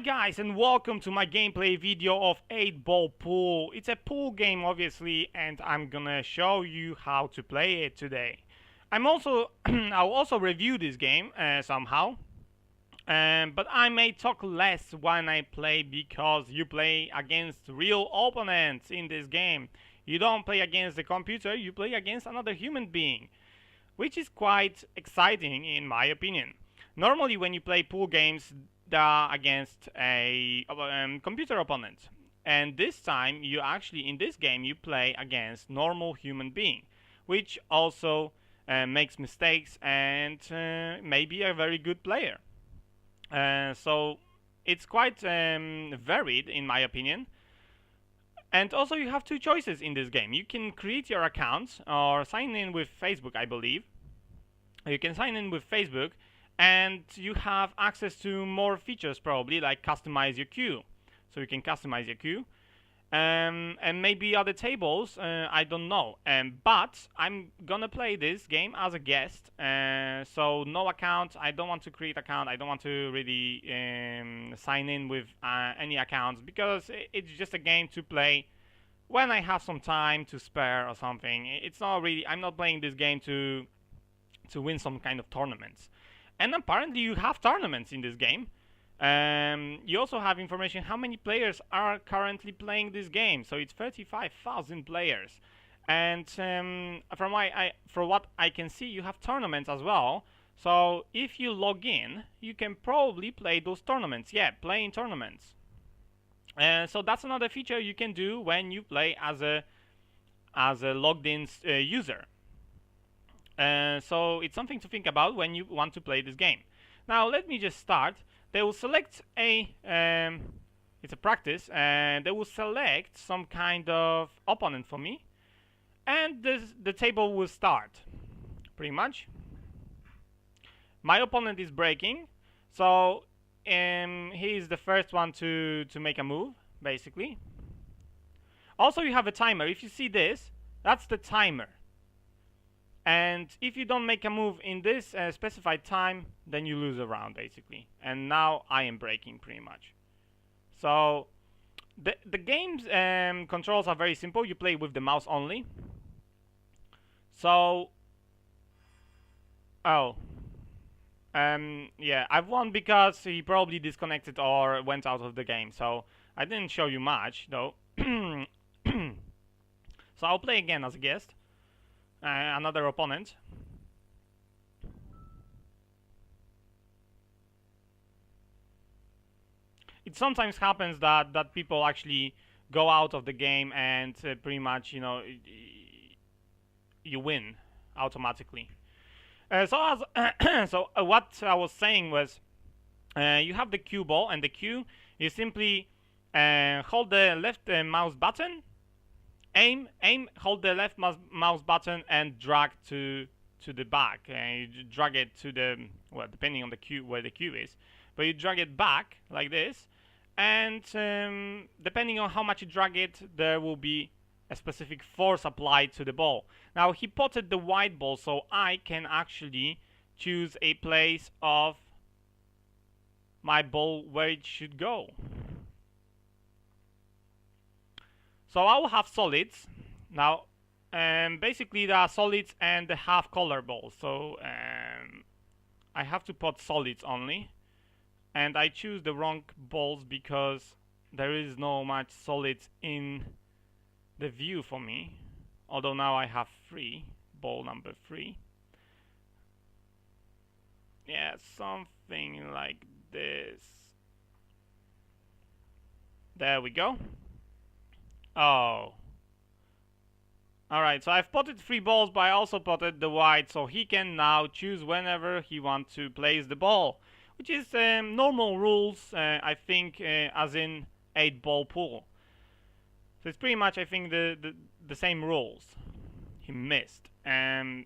guys, and welcome to my gameplay video of 8 Ball Pool. It's a pool game obviously, and I'm gonna show you how to play it today. I'll also review this game somehow, but I may talk less when I play because you play against real opponents in this game. You don't play against the computer, you play against another human being, which is quite exciting in my opinion. Normally when you play pool games, they are against a computer opponent, and this time you actually in this game you play against normal human being, which also makes mistakes and may be a very good player. So it's quite varied in my opinion. And also you have two choices in this game. You can create your account or sign in with Facebook, I believe. You can sign in with Facebook and you have access to more features probably, like customize your queue. So you can customize your queue. And maybe other tables, I don't know. But I'm gonna play this game as a guest, so no account. I don't want to create account. I don't want to really sign in with any accounts because it's just a game to play when I have some time to spare or something. It's not really. I'm not playing this game to win some kind of tournaments. And apparently you have tournaments in this game. You also have information how many players are currently playing this game. So it's 35,000 players. And from what I can see, you have tournaments as well. So if you log in, you can probably play those tournaments. Yeah, play in tournaments. So that's another feature you can do when you play as a logged in user. So it's something to think about when you want to play this game. Now let me just start. They will select it's a practice, and they will select some kind of opponent for me, and the table will start, pretty much. My opponent is breaking, so he is the first one to make a move, basically. Also you have a timer. If you see this, that's the timer. And if you don't make a move in this specified time, then you lose a round, basically. And now I am breaking, pretty much. So the game's controls are very simple. You play with the mouse only. So, yeah, I've won because he probably disconnected or went out of the game. So I didn't show you much, though. So I'll play again as a guest. Another opponent. It sometimes happens that people actually go out of the game and pretty much, you win automatically. So what I was saying was, you have the cue ball, and the cue, you simply hold the left mouse button, aim, hold the left mouse button and drag to the back. And you drag it to the, well, depending on the cue, where the cue is, but you drag it back like this, and depending on how much you drag it, there will be a specific force applied to the ball. Now he potted the white ball, so I can actually choose a place of my ball where it should go. So I will have solids. Now, basically there are solids and the half color balls. So I have to put solids only. And I choose the wrong balls because there is no much solids in the view for me. Although now I have 3, ball number 3. Yeah, something like this. There we go. Oh. Alright, so I've potted 3 balls, but I also potted the white, so he can now choose whenever he wants to place the ball, which is normal rules, I think, as in 8 ball pool. So it's pretty much, I think, the same rules. He missed. So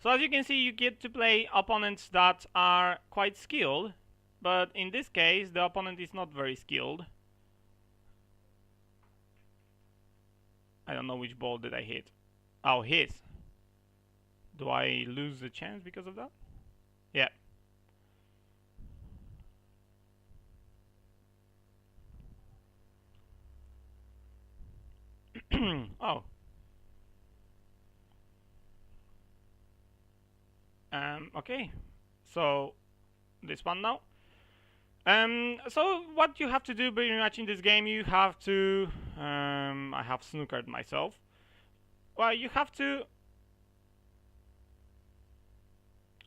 as you can see, you get to play opponents that are quite skilled, but in this case, the opponent is not very skilled. I don't know which ball did I hit. Oh, his. Do I lose the chance because of that? Yeah. Oh. Okay. So this one now. So what you have to do pretty much in this game, you have to. I have snookered myself. Well, you have to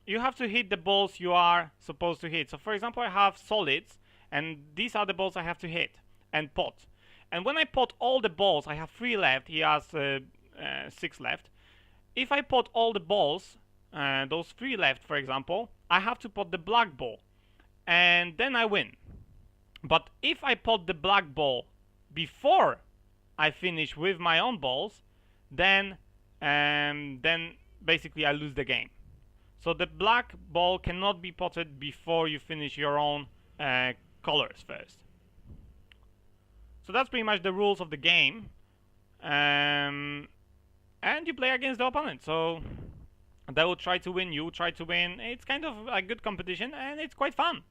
hit the balls you are supposed to hit. So for example, I have solids, and these are the balls I have to hit and pot. And when I pot all the balls, I have 3 left. He has 6 left. If I pot all the balls, those 3 left, for example, I have to pot the black ball, and then I win. But if I pot the black ball before I finish with my own balls, then basically I lose the game. So the black ball cannot be potted before you finish your own colors first. So that's pretty much the rules of the game. And you play against the opponent. So they will try to win, you try to win. It's kind of a good competition, and it's quite fun.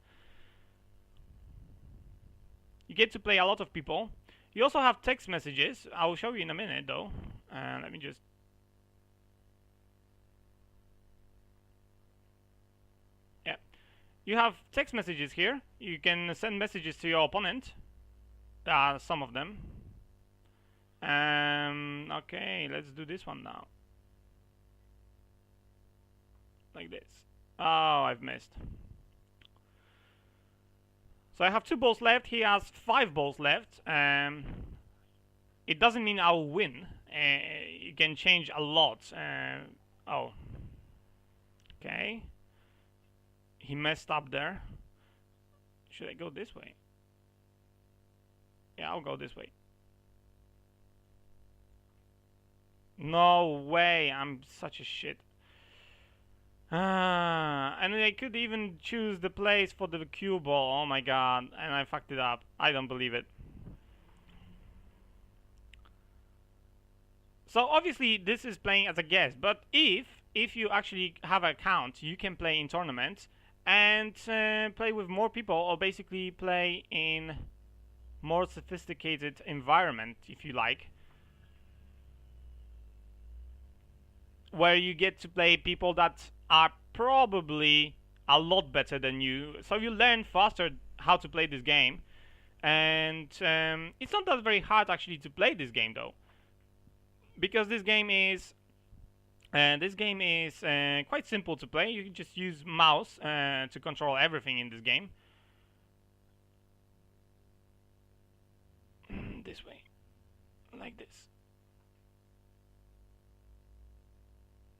You get to play a lot of people. You also have text messages. I will show you in a minute, though. Let me just... Yeah. You have text messages here. You can send messages to your opponent. There are some of them. Okay, let's do this one now. Like this. Oh, I've missed. So I have 2 balls left. He has 5 balls left. It doesn't mean I'll win. You can change a lot. Oh. Okay. He messed up there. Should I go this way? Yeah, I'll go this way. No way, I'm such a shit. And I could even choose the place for the cue ball. Oh my god, and I fucked it up. I don't believe it. So obviously this is playing as a guest, but if you actually have an account, you can play in tournaments and play with more people, or basically play in more sophisticated environment, if you like, where you get to play people that are probably a lot better than you, so you learn faster how to play this game. And it's not that very hard actually to play this game, though, because this game is quite simple to play. You can just use mouse to control everything in this game. This way, like this.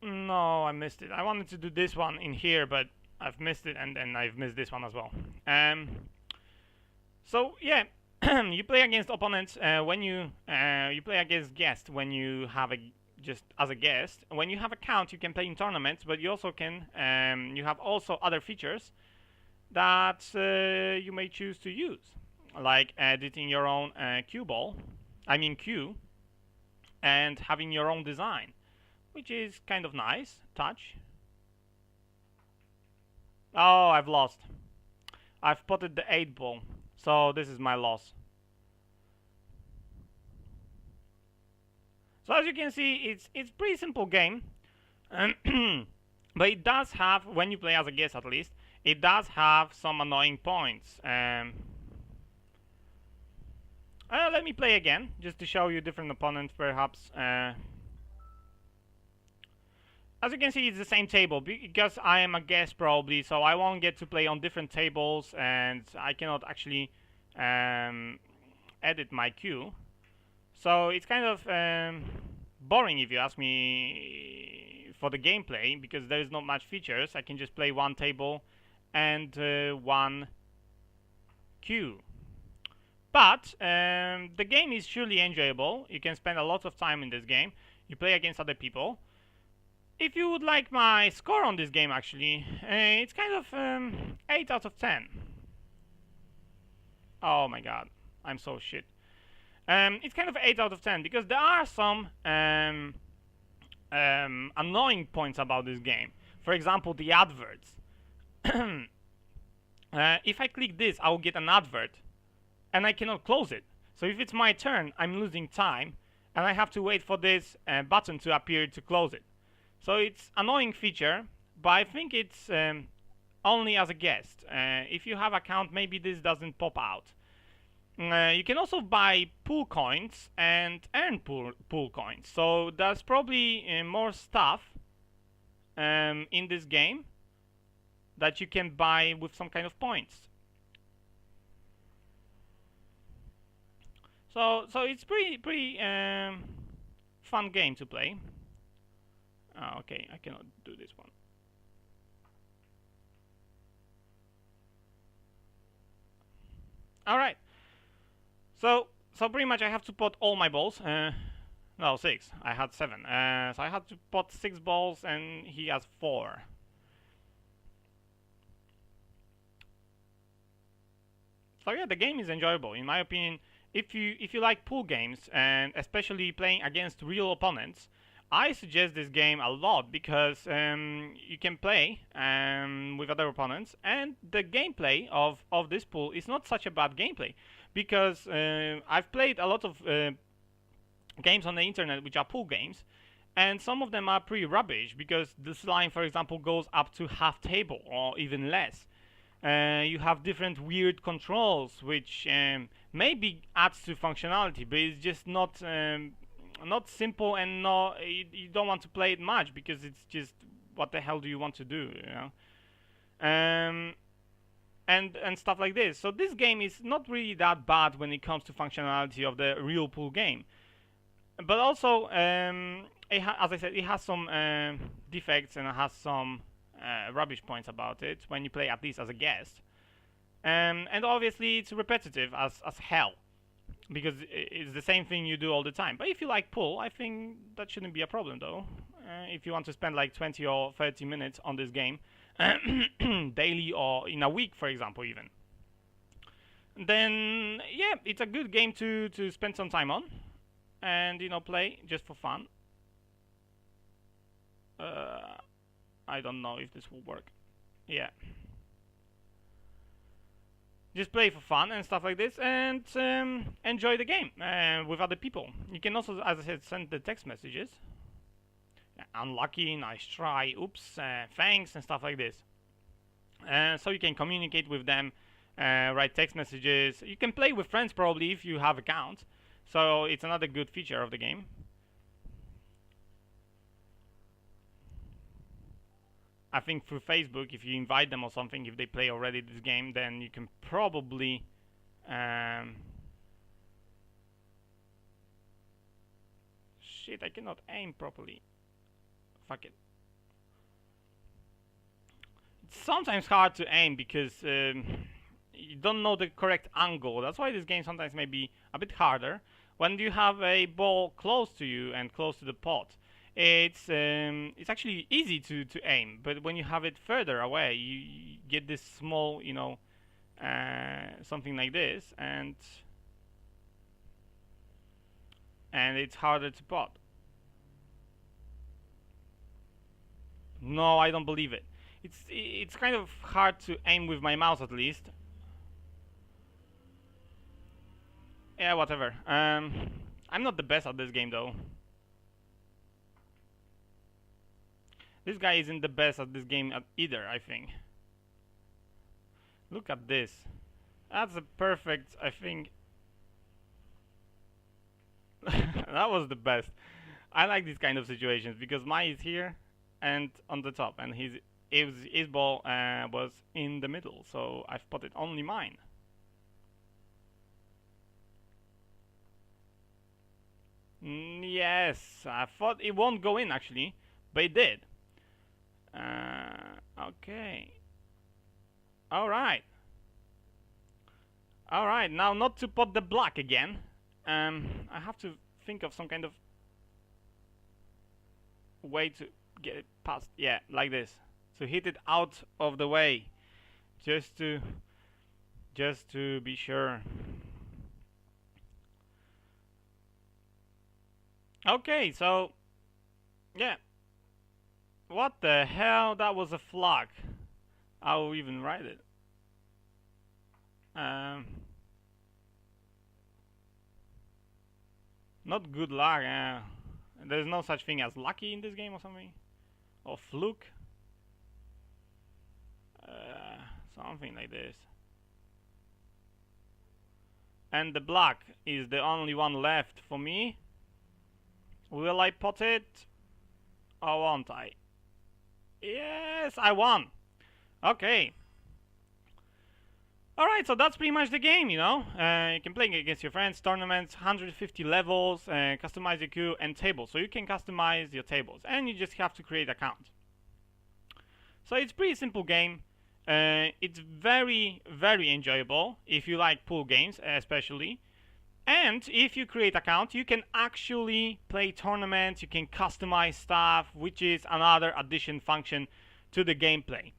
No, I missed it. I wanted to do this one in here, but I've missed it, and then I've missed this one as well. So yeah, you play against opponents when you play against guests when you have just as a guest. When you have account, you can play in tournaments, but you also can you have also other features that you may choose to use, like editing your own cue ball, cue, and having your own design, which is kind of nice touch. Oh, I've lost. I've potted the 8 ball, so this is my loss. So as you can see, it's pretty simple game, but it does have, when you play as a guest at least, it does have some annoying points. Let me play again, just to show you different opponents, perhaps. As you can see, it's the same table, because I am a guest probably, so I won't get to play on different tables, and I cannot actually edit my queue. So it's kind of boring, if you ask me, for the gameplay, because there is not much features. I can just play one table and one queue. But the game is surely enjoyable. You can spend a lot of time in this game. You play against other people. If you would like my score on this game, actually, it's kind of 8 out of 10. Oh my god, I'm so shit. It's kind of 8 out of 10, because there are some annoying points about this game. For example, the adverts. If I click this, I will get an advert, and I cannot close it. So if it's my turn, I'm losing time, and I have to wait for this button to appear to close it. So it's annoying feature, but I think it's only as a guest. If you have account, maybe this doesn't pop out. You can also buy pool coins and earn pool coins. So there's probably more stuff in this game that you can buy with some kind of points. So it's pretty fun game to play. Oh, okay, I cannot do this one. All right. So pretty much I have to pot all my balls. No, 6. I had 7. So I had to pot 6 balls, and he has 4. So yeah, the game is enjoyable in my opinion. If you like pool games, and especially playing against real opponents, I suggest this game a lot because you can play with other opponents, and the gameplay of this pool is not such a bad gameplay, because I've played a lot of games on the internet which are pool games, and some of them are pretty rubbish because this line, for example, goes up to half table or even less. You have different weird controls which maybe adds to functionality, but it's just not simple, and you don't want to play it much because it's just, what the hell do you want to do, you know? And stuff like this. So this game is not really that bad when it comes to functionality of the real pool game, but also as I said, it has some defects, and it has some rubbish points about it when you play at least as a guest. And obviously it's repetitive as hell, because it's the same thing you do all the time. But if you like pool, I think that shouldn't be a problem though. If you want to spend like 20 or 30 minutes on this game daily, or in a week for example even, then yeah, it's a good game to spend some time on, and play just for fun. I don't know if this will work. Yeah, just play for fun and stuff like this, and enjoy the game with other people. You can also, as I said, send the text messages. Unlucky, nice try, oops, thanks, and stuff like this. So you can communicate with them, write text messages. You can play with friends probably if you have accounts. So it's another good feature of the game. I think through Facebook, if you invite them or something, if they play already this game, then you can probably shit, I cannot aim properly. Fuck it. It's sometimes hard to aim because you don't know the correct angle. That's why this game sometimes may be a bit harder. When you have a ball close to you and close to the pot, it's actually easy to aim. But when you have it further away, you get this small, something like this, and it's harder to pot. No, I don't believe it. It's kind of hard to aim with my mouse, at least. Yeah, whatever. I'm not the best at this game though. This guy isn't the best at this game either, I think. Look at this. That's a perfect, I think. That was the best. I like these kind of situations because mine is here and on the top, and his ball was in the middle, so I've spotted only mine. Yes, I thought it won't go in actually, but it did. Okay. Alright. Alright, now not to pot the black again. I have to think of some kind of way to get it past. Yeah, like this. To hit it out of the way. Just to be sure. Okay, so yeah. What the hell? That was a flag. I'll even write it. Not good luck. There's no such thing as lucky in this game or something, or fluke. Something like this. And the black is the only one left for me. Will I pot it? Or won't I? Yes, I won. Okay. Alright, so that's pretty much the game, you know. You can play against your friends, tournaments, 150 levels, customize your queue, and tables. So you can customize your tables, and you just have to create account. So it's pretty simple game. It's very, very enjoyable if you like pool games, especially. And if you create account, you can actually play tournaments, you can customize stuff, which is another addition function to the gameplay.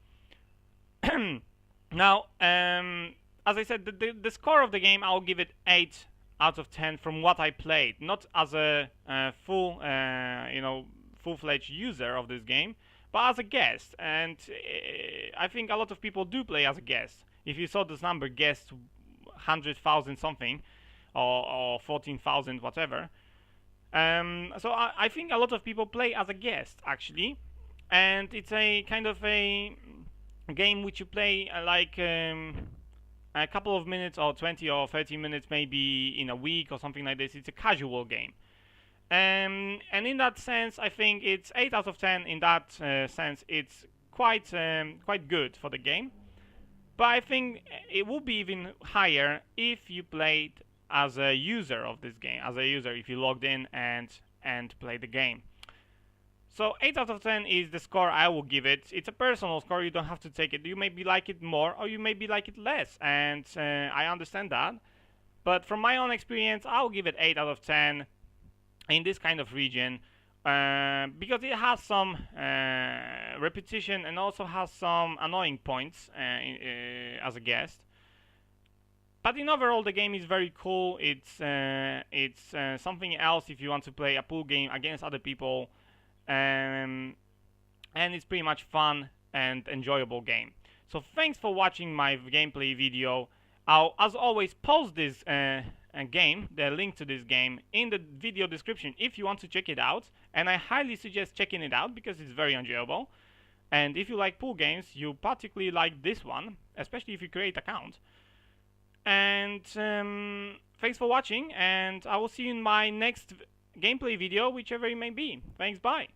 Now, as I said, the score of the game, I'll give it 8 out of 10 from what I played. Not as a full-fledged user of this game, but as a guest. And I think a lot of people do play as a guest. If you saw this number, guest 100,000 something, or 14,000, whatever. So I think a lot of people play as a guest, actually. And it's a kind of a game which you play like a couple of minutes or 20 or 30 minutes maybe in a week or something like this. It's a casual game. And in that sense, I think it's 8 out of 10. In that sense, it's quite good for the game. But I think it would be even higher if you played as a user of this game. As a user, if you logged in and played the game. So 8 out of 10 is the score I will give it. It's a personal score, you don't have to take it. You maybe like it more or you maybe like it less, and I understand that. But from my own experience, I'll give it 8 out of 10 in this kind of region because it has some repetition and also has some annoying points as a guest. But in overall, the game is very cool. It's something else if you want to play a pool game against other people. And it's pretty much fun and enjoyable game. So thanks for watching my gameplay video. I'll, as always, post this game, the link to this game, in the video description if you want to check it out. And I highly suggest checking it out because it's very enjoyable. And if you like pool games, you particularly like this one, especially if you create an account. And thanks for watching, and I will see you in my next gameplay video, whichever it may be. Thanks, bye.